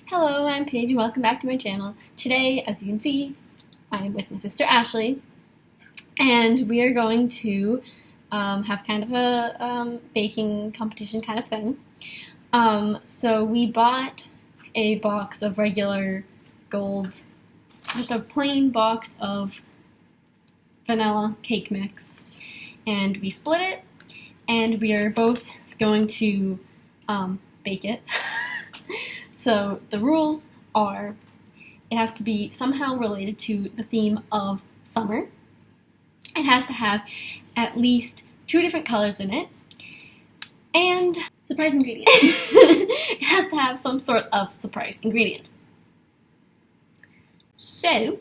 Hello, I'm Paige and welcome back to my channel. Today, as you can see, I'm with my sister Ashley and we are going to have kind of a baking competition kind of thing. So we bought a box of regular gold, just a plain box of vanilla cake mix, and we split it and we are both going to bake it. So the rules are, it has to be somehow related to the theme of summer. It has to have at least 2 different colors in it. And surprise ingredient. It has to have some sort of surprise ingredient. So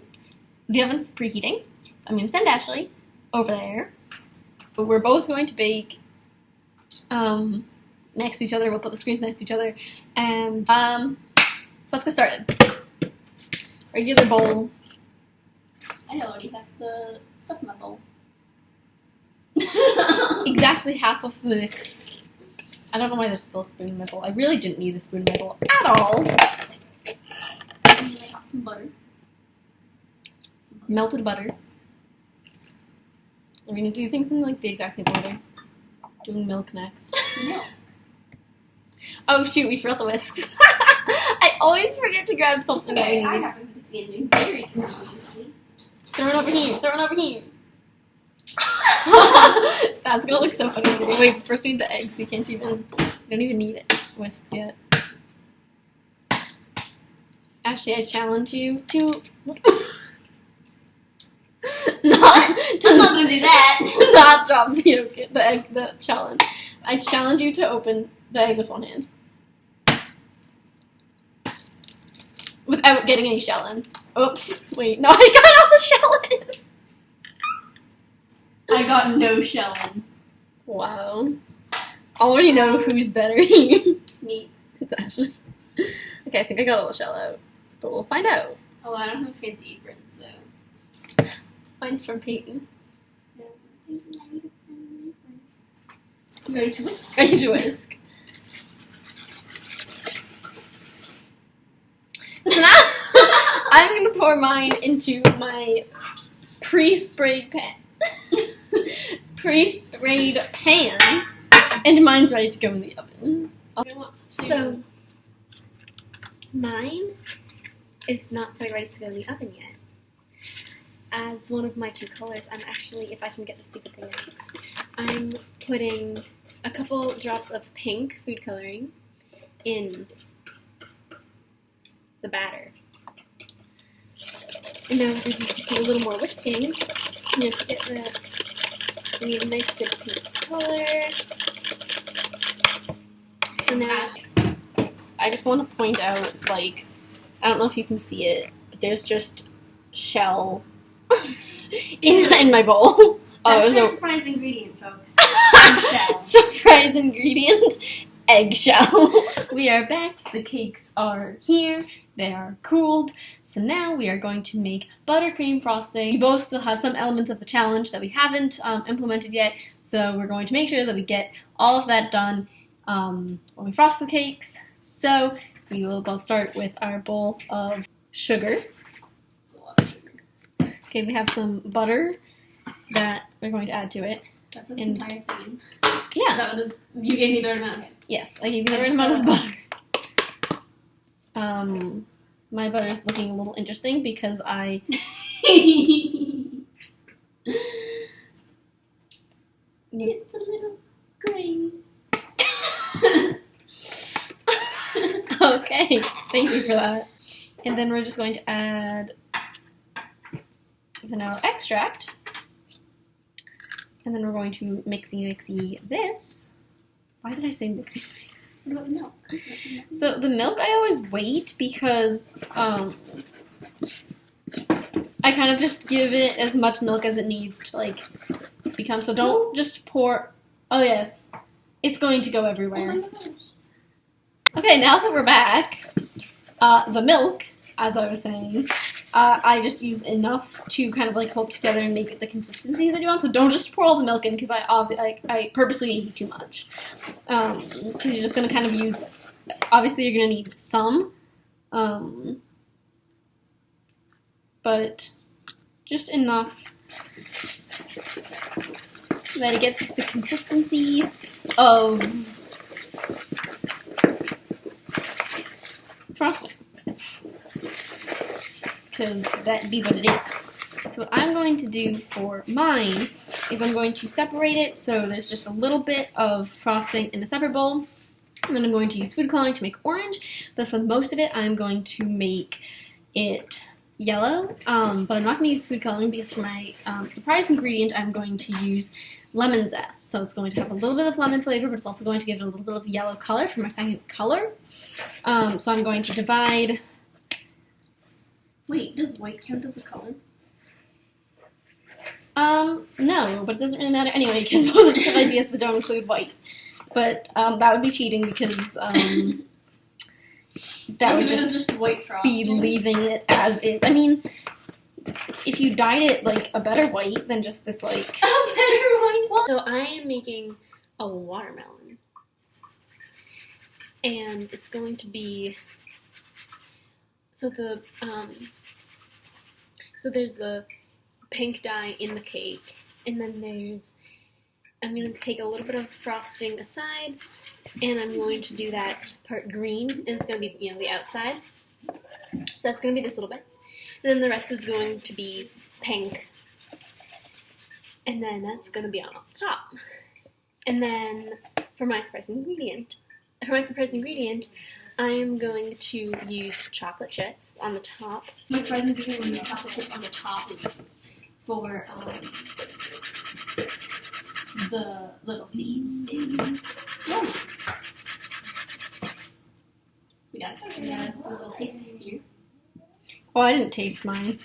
the oven's preheating. So I'm going to send Ashley over there. But we're both going to bake next to each other. We'll put the screens next to each other. And so let's get started. Regular bowl. I already have the stuff in my bowl. Exactly half of the mix. I don't know why there's still a spoon in my bowl. I really didn't need the spoon in my bowl at all. Some butter. Melted butter. We're going to do things in like the exact same order. Doing milk next. Milk. Oh shoot, we forgot the whisks. I always forget to grab something that we need. I happen to be standing very conveniently. Throw it over here, throw it over here. That's gonna look so funny. Wait, first we need the eggs. We don't even need whisks yet. Actually, I challenge you to I'm not gonna do that. Not drop the challenge. I challenge you to open the egg with one hand. Without getting any shell in. Oops. Wait, no, I got all the shell in. I got no shell in. Wow. Already know who's better here. Me. It's Ashley. Okay, I think I got all the shell out. But we'll find out. Oh, I don't have a fancy apron, so. Mine's from Peyton. Ready to whisk? Ready to whisk. So now, I'm going to pour mine into my pre-sprayed pan. And mine's ready to go in the oven. So, mine is not quite ready to go in the oven yet. As one of my 2 colors, I'm actually, if I can get the stupid thing out, I'm putting a couple drops of pink food coloring in the batter. And now we're going to do a little more whisking. You have to get we need a nice good pink color. So now, I just want to point out, like, I don't know if you can see it, but there's just shell in my bowl. That's your surprise ingredient, folks. Eggshell. Surprise ingredient, eggshell. We are back. The cakes are here. They are cooled. So now we are going to make buttercream frosting. We both still have some elements of the challenge that we haven't implemented yet, so we're going to make sure that we get all of that done when we frost the cakes. So we will go start with our bowl of sugar. That's a lot of sugar. Okay, we have some butter that we're going to add to it. That puts the entire thing in. Yeah. That was, you gave me the right amount. Okay. Yes, I gave you the right amount of butter. My butter is looking a little interesting because I... It's a little green. Okay, thank you for that. And then we're just going to add vanilla extract. And then we're going to mixy this. Why did I say mixy? What about the milk? So the milk I always wait because I kind of just give it as much milk as it needs to like become. So don't just pour. Oh yes, it's going to go everywhere. Oh my gosh. Okay, now that we're back, the milk, as I was saying, I just use enough to kind of like hold together and make it the consistency that you want. So don't just pour all the milk in because I purposely gave you too much. Because you're just going to kind of use, obviously you're going to need some But just enough that it gets the consistency of frosting. Because that'd be what it is. So what I'm going to do for mine is I'm going to separate it so there's just a little bit of frosting in a separate bowl. And then I'm going to use food coloring to make orange, but for most of it I'm going to make it yellow. But I'm not going to use food coloring because for my surprise ingredient I'm going to use lemon zest. So it's going to have a little bit of lemon flavor, but it's also going to give it a little bit of yellow color for my second color. So I'm going to divide... Wait, does white count as a color? No, but it doesn't really matter anyway because both of the ideas that don't include white. But that would be cheating because that would just white frosting. be leaving it as is. I mean, if you dyed it like a better white than just this like A better white. So I am making a watermelon, and it's going to be so there's the pink dye in the cake, and then I'm going to take a little bit of frosting aside, and I'm going to do that part green, and it's going to be, the outside. So that's going to be this little bit. And then the rest is going to be pink. And then that's going to be on the top. And then for my surprise ingredient, I'm going to use chocolate chips on the top. My surprise ingredient when you chocolate chips on the top is for the little seeds. Oh. We gotta do a little taste here. Oh, I didn't taste mine.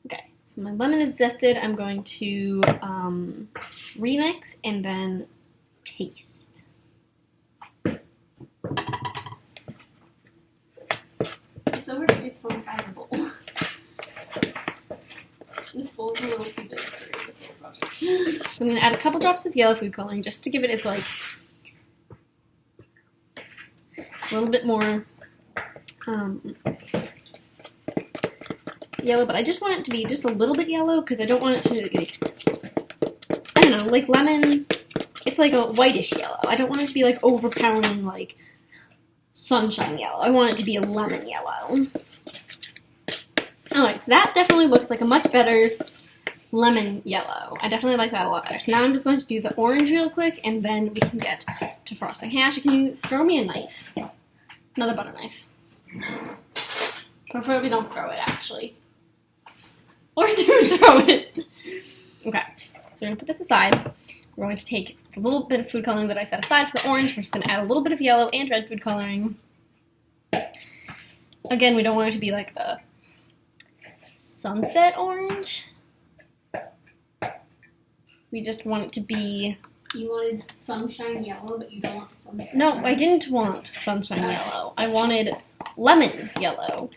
Okay, so my lemon is zested. I'm going to remix and then taste. It's over to dip on the side of the bowl. This bowl is a little too big for this whole project. So I'm going to add a couple drops of yellow food coloring just to give it its like a little bit more yellow, but I just want it to be just a little bit yellow because I don't want it to, like, I don't know, like lemon, it's like a whitish yellow. I don't want it to be like overpowering like sunshine yellow. I want it to be a lemon yellow. Alright, so that definitely looks like a much better lemon yellow. I definitely like that a lot better. So now I'm just going to do the orange real quick, and then we can get to frosting. Hey, Ashley, can you throw me a knife? Another butter knife. Preferably don't throw it, actually. Or do throw it. Okay, so we're going to put this aside. We're going to take the little bit of food coloring that I set aside for the orange. We're just going to add a little bit of yellow and red food coloring. Again, we don't want it to be like a sunset orange. We just want it to be... You wanted sunshine yellow, but you don't want the sunset. No, I didn't want sunshine yellow. I wanted lemon yellow.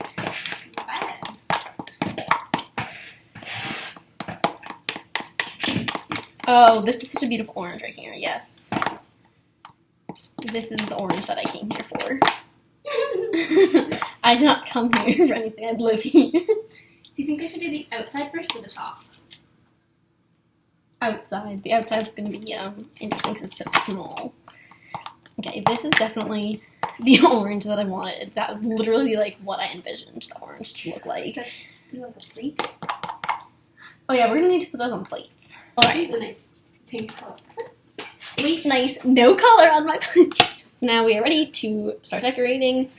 Bad. Oh, this is such a beautiful orange right here, yes. This is the orange that I came here for. I did not come here for anything, I'd live here. Do you think I should do the outside first or the top? Outside. The outside's going to be interesting because it's so small. Okay, this is definitely the orange that I wanted. That was literally like what I envisioned the orange to look like. Do like a plate? Oh yeah, we're going to need to put those on plates. Alright, the nice pink color. Wait, nice. No color on my plate. So now we are ready to start decorating.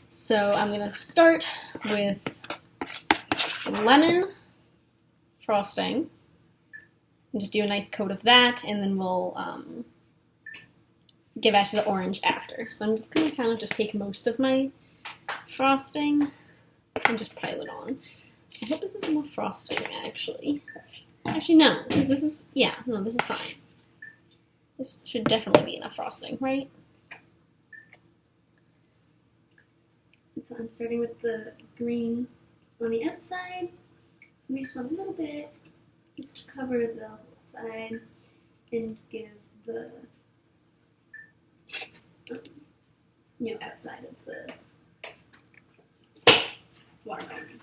So I'm going to start with lemon frosting. And just do a nice coat of that, and then we'll get back to the orange after. So I'm just going to kind of just take most of my frosting and just pile it on. I hope this is enough frosting, actually. Actually, no, because this is, yeah, no, this is fine. This should definitely be enough frosting, right? So I'm starting with the green on the outside. We just want a little bit just to cover the whole side and give the the watermelon.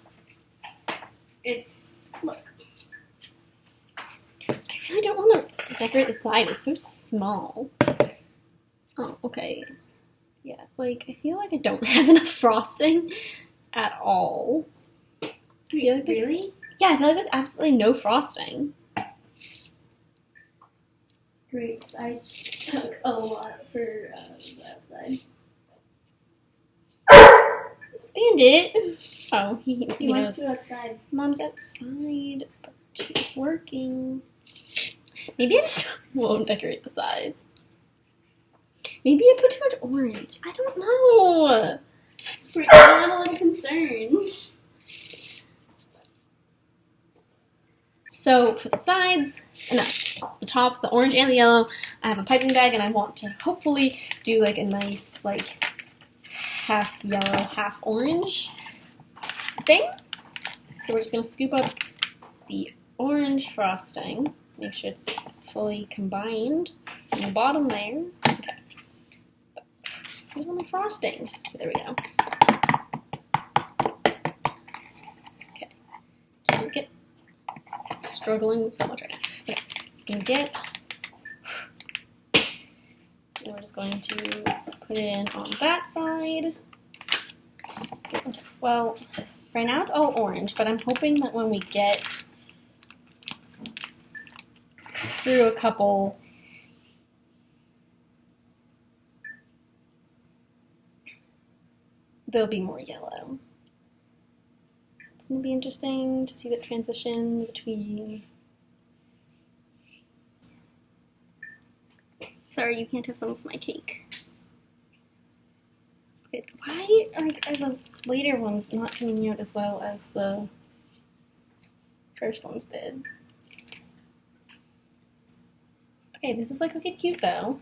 It's, look. I really don't want to decorate the side. It's so small. Oh, okay. Yeah, like, I feel like I don't have enough frosting at all. I feel like Really? Yeah, I feel like there's absolutely no frosting. Great. I took a lot for the outside. Bandit! Oh, he He wants knows. to go outside. Mom's outside, but she's working. Maybe I just won't decorate the side. Maybe I put too much orange. I don't know. We're not a little concerned. So for the sides, no, the top, the orange and the yellow, I have a piping bag, and I want to hopefully do like a nice like half yellow, half orange thing. So we're just gonna scoop up the orange frosting, make sure it's fully combined on the bottom there. Okay. Where's all my frosting? There we go. Okay. Just gonna get struggling so much right now. Okay. Gonna get. And we're just going to put it in on that side. Well, right now it's all orange, but I'm hoping that when we get through a couple there'll be more yellow. So it's going to be interesting to see the transition between... Sorry, you can't have some of my cake. Okay, why are the later ones not coming out as well as the first ones did? Okay, this is like looking cute though.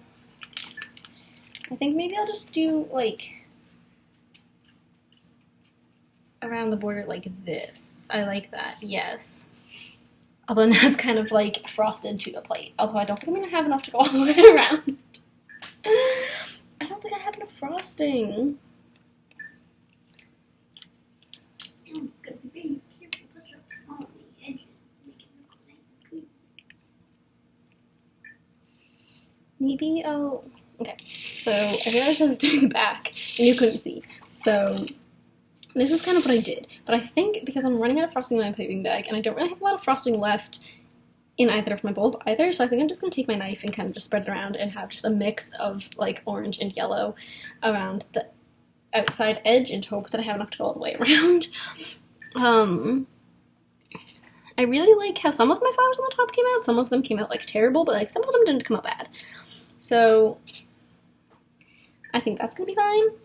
I think maybe I'll just do like around the border like this. I like that, yes. Although now it's kind of like frosted to the plate. Although I don't think I'm going to have enough to go all the way around. I don't think I have enough frosting. I'm just going to be very careful touch-ups on the edges. Make it look nice and clean. Maybe I'll... Okay, so I realized I was doing the back and you couldn't see. So this is kind of what I did. But I think because I'm running out of frosting in my piping bag and I don't really have a lot of frosting left in either of my bowls either, so I think I'm just going to take my knife and kind of just spread it around and have just a mix of like orange and yellow around the outside edge and hope that I have enough to go all the way around. I really like how some of my flowers on the top came out. Some of them came out like terrible, but like some of them didn't come out bad. So I think that's going to be fine.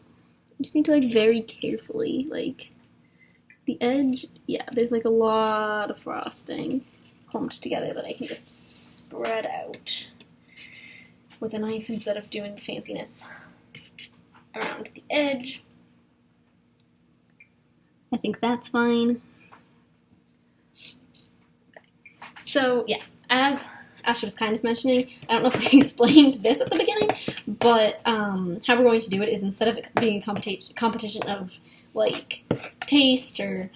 You just need to like very carefully, like the edge, yeah, there's like a lot of frosting clumped together that I can just spread out with a knife instead of doing the fanciness around the edge. I think that's fine. Okay. So yeah, as Ashley was kind of mentioning, I don't know if I explained this at the beginning, but how we're going to do it is instead of it being a competition of like taste or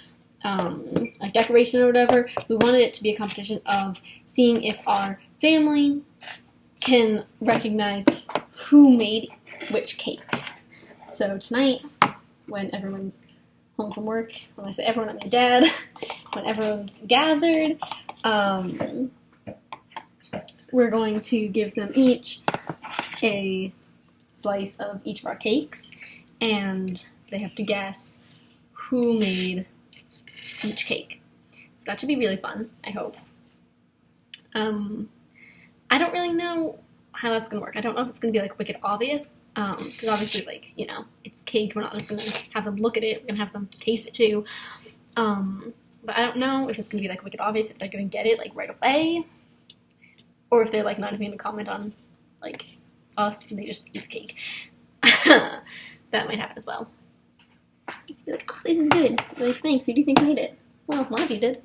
like decoration or whatever, we wanted it to be a competition of seeing if our family can recognize who made which cake. So tonight, when everyone's home from work, when I say everyone, I mean Dad, when everyone's gathered, we're going to give them each a slice of each of our cakes, and they have to guess who made each cake. So that should be really fun, I hope. I don't really know how that's going to work. I don't know if it's going to be like wicked obvious, because obviously, like, you know, it's cake. We're not just going to have them look at it. We're going to have them taste it too. But I don't know if it's going to be like wicked obvious, if they're going to get it like right away, or if they're like not even going to comment on like us and they just eat the cake. That might happen as well. Be like, oh, this is good. Like, thanks. Who do you think made it? Well, one of you did.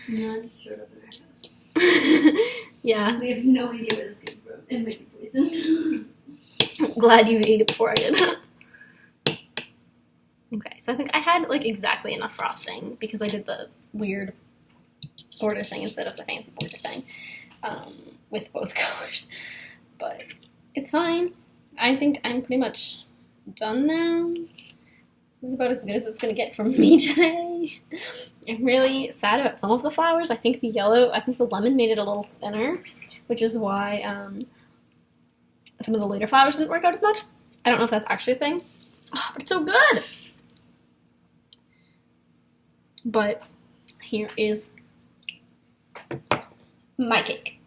No, I just showed up in our house. Yeah. We have no idea where this came from. It might be poison. glad you ate it before I did. Okay, so I think I had like exactly enough frosting because I did the weird border thing instead of the fancy border thing with both colors. But it's fine. I think I'm pretty much done now. This is about as good as it's going to get from me today. I'm really sad about some of the flowers. I think the lemon made it a little thinner, which is why some of the later flowers didn't work out as much. I don't know if that's actually a thing, but it's so good. But here is my cake.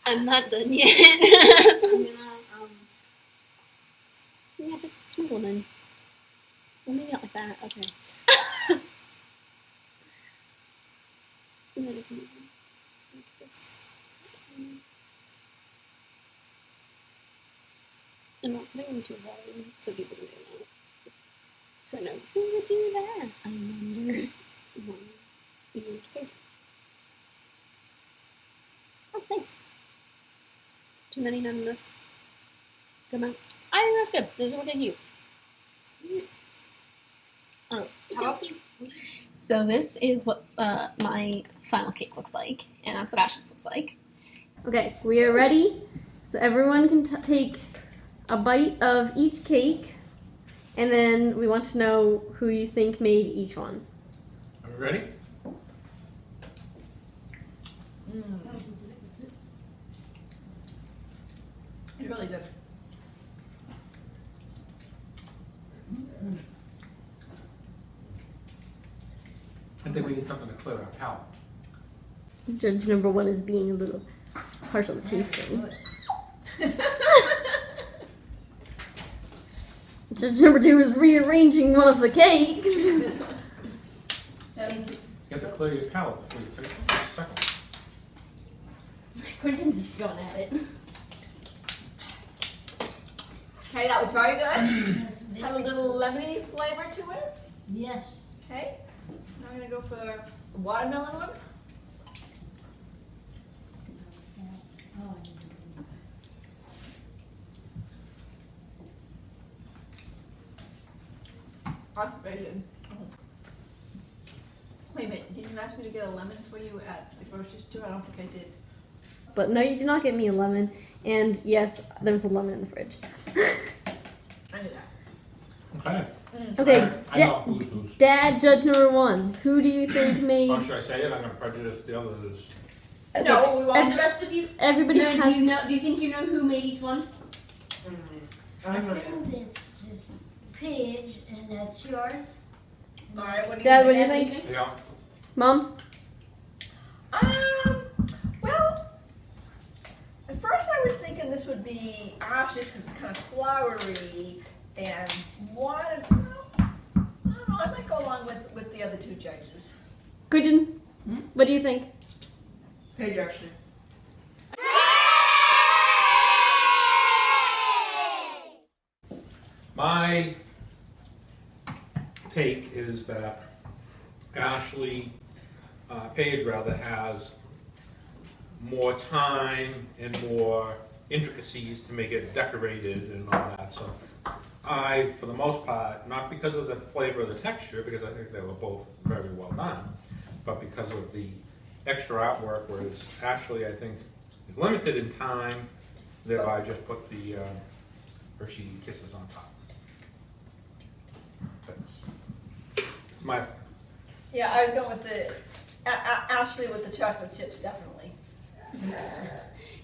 I'm not done yet. I'm gonna, yeah, just sprinkle them in. Well, maybe not like that. Okay. And then if you like this. I'm not putting them too hard so people don't know. So I know who would do that. I wonder. Oh, thanks. Too many, not enough. Good amount. I think that's good. Those are okay cute. Oh, how about you? So this is what my final cake looks like, and that's what Ashley's looks like. Okay, we are ready. So everyone can take a bite of each cake, and then we want to know who you think made each one. Are we ready? It's really good. I think we need something to clear our palate. Judge number one is being a little harsh on the tasting. Judge number two is rearranging one of the cakes. You have to clear your palate before you take it for a second. Quentin's just going at it. Okay, that was very good. Had a little lemony flavor to it. Yes. Okay, now I'm gonna go for the watermelon one. That's very good. Wait a minute, did you ask me to get a lemon for you at the grocery store? I don't think I did. But no, you did not get me a lemon. And yes, there was a lemon in the fridge. I knew that. Okay. Okay, I know who's who's. Dad, judge number one. Who do you think made? Or should I say it? I'm going to prejudice the others. No, we And won't. the rest of you, everybody No, has. do you think you know who made each one? I think this is Paige, and that's yours. All right, what do you Dad, what think? do you think? Yeah. Mom? Well, at first I was thinking this would be Ashley's because it's kind of flowery and wanted. I don't know. I might go along with the other two judges. Quentin? What do you think? Paige, Ashley. My take is that Ashley, Paige rather, has more time and more intricacies to make it decorated and all that. So I, for the most part, not because of the flavor or the texture, because I think they were both very well done, but because of the extra artwork, whereas Ashley, I think, is limited in time, thereby just put the Hershey Kisses on top. That's my. Yeah, I was going with the Ashley with the chocolate chips, definitely.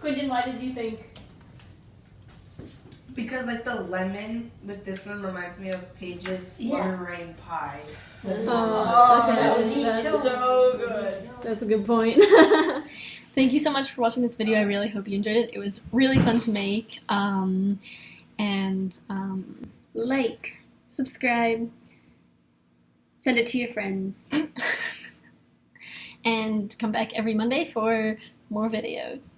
Quentin, why did you think? Because like the lemon with this one reminds me of Paige's Yeah. meringue pie. Oh, okay, that was so so good. That's a good point. Thank you so much for watching this video. I really hope you enjoyed it. It was really fun to make. Like, subscribe, send it to your friends, and come back every Monday for more videos.